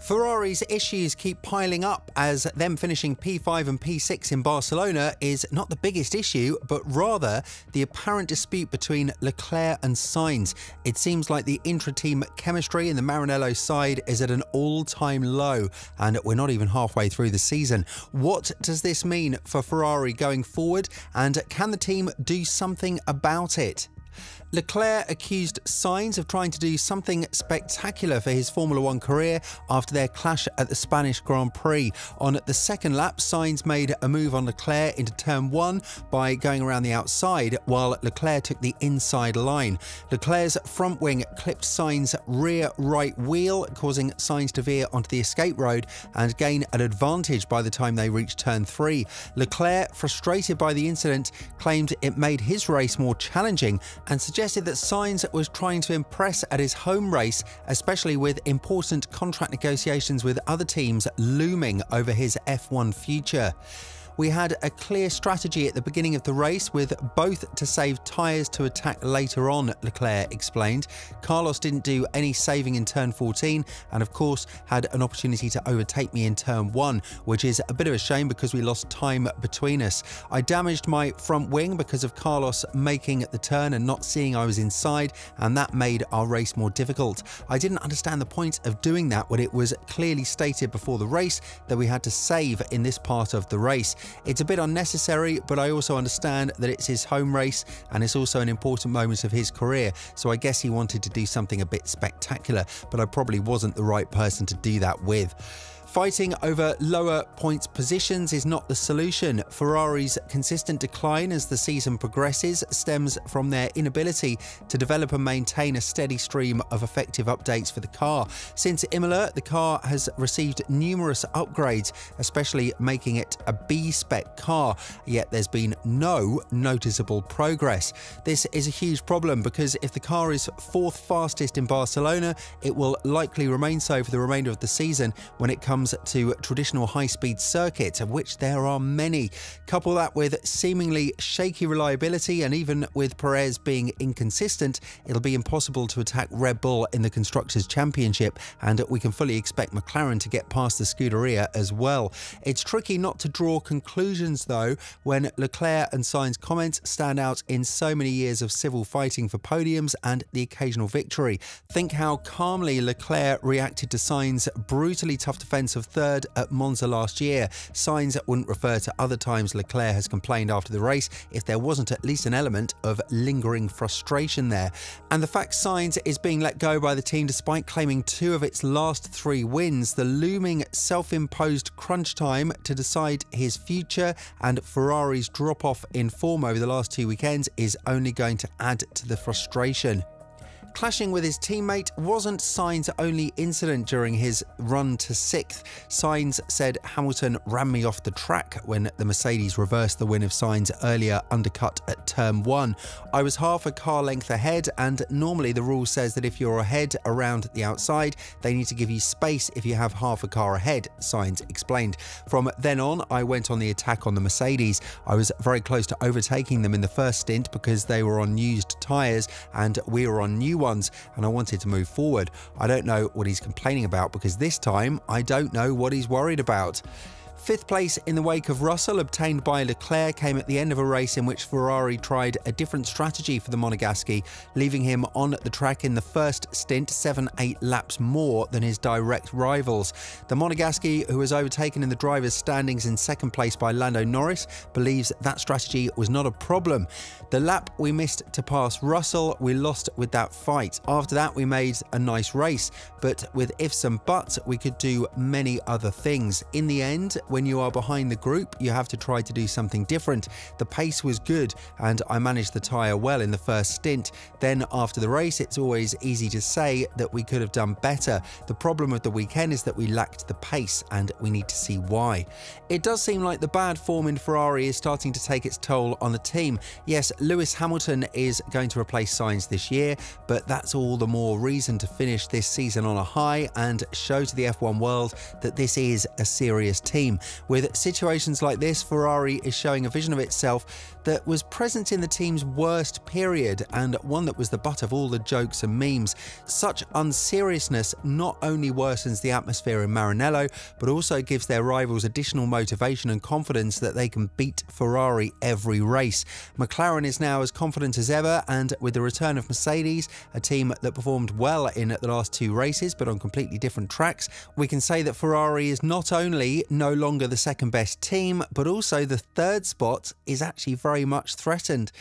Ferrari's issues keep piling up, as them finishing P5 and P6 in Barcelona is not the biggest issue, but rather the apparent dispute between Leclerc and Sainz. It seems like the intra-team chemistry in the Maranello side is at an all-time low, and we're not even halfway through the season. What does this mean for Ferrari going forward, and can the team do something about it? Leclerc accused Sainz of trying to do something spectacular for his Formula 1 career after their clash at the Spanish Grand Prix. On the second lap, Sainz made a move on Leclerc into turn 1 by going around the outside, while Leclerc took the inside line. Leclerc's front wing clipped Sainz's rear right wheel, causing Sainz to veer onto the escape road and gain an advantage by the time they reached turn 3. Leclerc, frustrated by the incident, claimed it made his race more challenging and suggested that Sainz was trying to impress at his home race, especially with important contract negotiations with other teams looming over his F1 future. We had a clear strategy at the beginning of the race, with both to save tyres to attack later on, Leclerc explained. Carlos didn't do any saving in turn 14 and of course had an opportunity to overtake me in turn 1, which is a bit of a shame because we lost time between us. I damaged my front wing because of Carlos making the turn and not seeing I was inside, and that made our race more difficult. I didn't understand the point of doing that when it was clearly stated before the race that we had to save in this part of the race. It's a bit unnecessary, but I also understand that it's his home race and it's also an important moment of his career, so I guess he wanted to do something a bit spectacular, but I probably wasn't the right person to do that with. Fighting over lower points positions is not the solution. Ferrari's consistent decline as the season progresses stems from their inability to develop and maintain a steady stream of effective updates for the car. Since Imola, the car has received numerous upgrades, especially making it a B-spec car, yet there's been no noticeable progress. This is a huge problem because if the car is 4th fastest in Barcelona, it will likely remain so for the remainder of the season when it comes to traditional high-speed circuits, of which there are many. Couple that with seemingly shaky reliability, and even with Perez being inconsistent, it'll be impossible to attack Red Bull in the Constructors' Championship, and we can fully expect McLaren to get past the Scuderia as well. It's tricky not to draw conclusions though when Leclerc and Sainz comments stand out in so many years of civil fighting for podiums and the occasional victory. Think how calmly Leclerc reacted to Sainz's brutally tough defense of 3rd at Monza last year. Sainz wouldn't refer to other times Leclerc has complained after the race if there wasn't at least an element of lingering frustration there. And the fact Sainz is being let go by the team despite claiming 2 of its last 3 wins, the looming self-imposed crunch time to decide his future, and Ferrari's drop-off in form over the last 2 weekends is only going to add to the frustration. Clashing with his teammate wasn't Sainz's only incident during his run to 6th. Sainz said Hamilton ran me off the track when the Mercedes reversed the win of Sainz earlier undercut at turn 1. I was half a car length ahead, and normally the rule says that if you're ahead around the outside, they need to give you space if you have half a car ahead, Sainz explained. From then on, I went on the attack on the Mercedes. I was very close to overtaking them in the first stint because they were on used tyres and we were on new ones, and I wanted to move forward. I don't know what he's complaining about because this time I don't know what he's worried about. 5th place in the wake of Russell, obtained by Leclerc, came at the end of a race in which Ferrari tried a different strategy for the Monegasque, leaving him on the track in the first stint 7-8 laps more than his direct rivals. The Monegasque, who was overtaken in the drivers' standings in 2nd place by Lando Norris, believes that strategy was not a problem. The lap we missed to pass Russell, we lost with that fight. After that, we made a nice race, but with ifs and buts, we could do many other things. In the end, when you are behind the group, you have to try to do something different. The pace was good and I managed the tyre well in the first stint. Then after the race, it's always easy to say that we could have done better. The problem of the weekend is that we lacked the pace, and we need to see why. It does seem like the bad form in Ferrari is starting to take its toll on the team. Yes, Lewis Hamilton is going to replace Sainz this year, but that's all the more reason to finish this season on a high and show to the F1 world that this is a serious team. team. With situations like this, Ferrari is showing a vision of itself that was present in the team's worst period and one that was the butt of all the jokes and memes. Such unseriousness not only worsens the atmosphere in Maranello, but also gives their rivals additional motivation and confidence that they can beat Ferrari every race. McLaren is now as confident as ever, and with the return of Mercedes, a team that performed well in the last 2 races but on completely different tracks, we can say that Ferrari is not only no longer the second best team, but also the 3rd spot is actually very much threatened.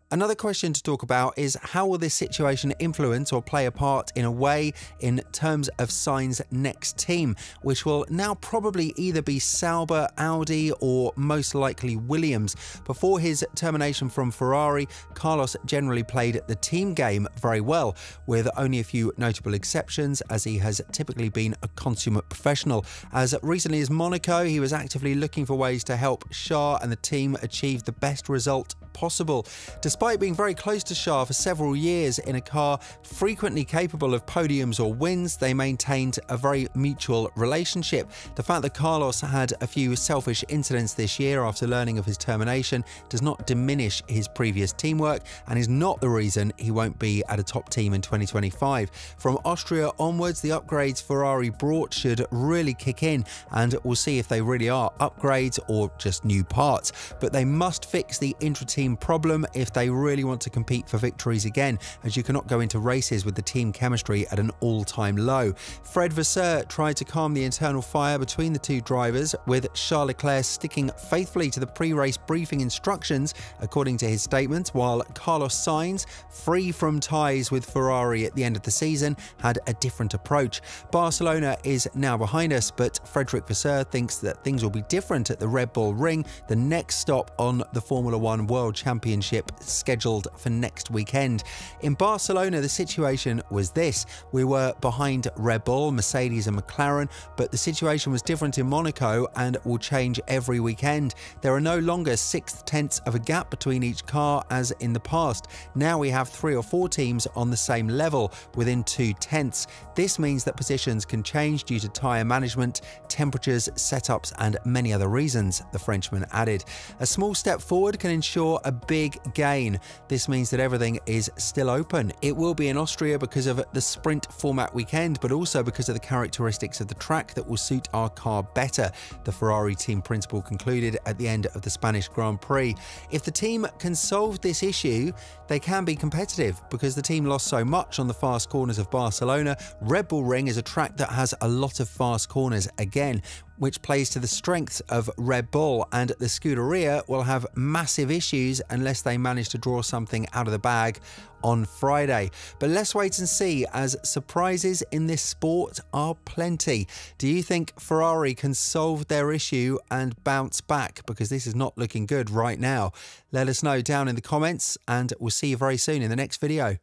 Another question to talk about is how will this situation influence or play a part in a way in terms of Sainz's next team, which will now probably either be Sauber, Audi or most likely Williams. Before his termination from Ferrari, Carlos generally played the team game very well, with only a few notable exceptions, as he has typically been a consummate professional. As recently as Monaco, he was actively looking for ways to help Shah and the team achieve the best result possible. Despite being very close to Shah for several years in a car frequently capable of podiums or wins, they maintained a very mutual relationship. The fact that Carlos had a few selfish incidents this year after learning of his termination does not diminish his previous teamwork and is not the reason he won't be at a top team in 2025. From Austria onwards, the upgrades Ferrari brought should really kick in, and we'll see if they really are upgrades or just new parts. But they must fix the intra-team problem if they really want to compete for victories again, as you cannot go into races with the team chemistry at an all-time low. Fred Vasseur tried to calm the internal fire between the 2 drivers, with Charles Leclerc sticking faithfully to the pre-race briefing instructions, according to his statement, while Carlos Sainz, free from ties with Ferrari at the end of the season, had a different approach. Barcelona is now behind us, but Frederic Vasseur thinks that things will be different at the Red Bull Ring, the next stop on the Formula 1 World Championship scheduled for next weekend. In Barcelona, the situation was this. We were behind Red Bull, Mercedes and McLaren, but the situation was different in Monaco and will change every weekend. There are no longer 6/10ths of a gap between each car as in the past. Now we have 3 or 4 teams on the same level within 2/10ths. This means that positions can change due to tyre management, temperatures, setups and many other reasons, the Frenchman added. A small step forward can ensure a big gain. This means that everything is still open. It will be in Austria because of the sprint format weekend, but also because of the characteristics of the track that will suit our car better, the Ferrari team principal concluded at the end of the Spanish Grand Prix. If the team can solve this issue, they can be competitive because the team lost so much on the fast corners of Barcelona. Red Bull Ring is a track that has a lot of fast corners again, which plays to the strengths of Red Bull, and the Scuderia will have massive issues unless they manage to draw something out of the bag on Friday. But let's wait and see, as surprises in this sport are plenty. Do you think Ferrari can solve their issue and bounce back? Because this is not looking good right now. Let us know down in the comments, and we'll see you very soon in the next video.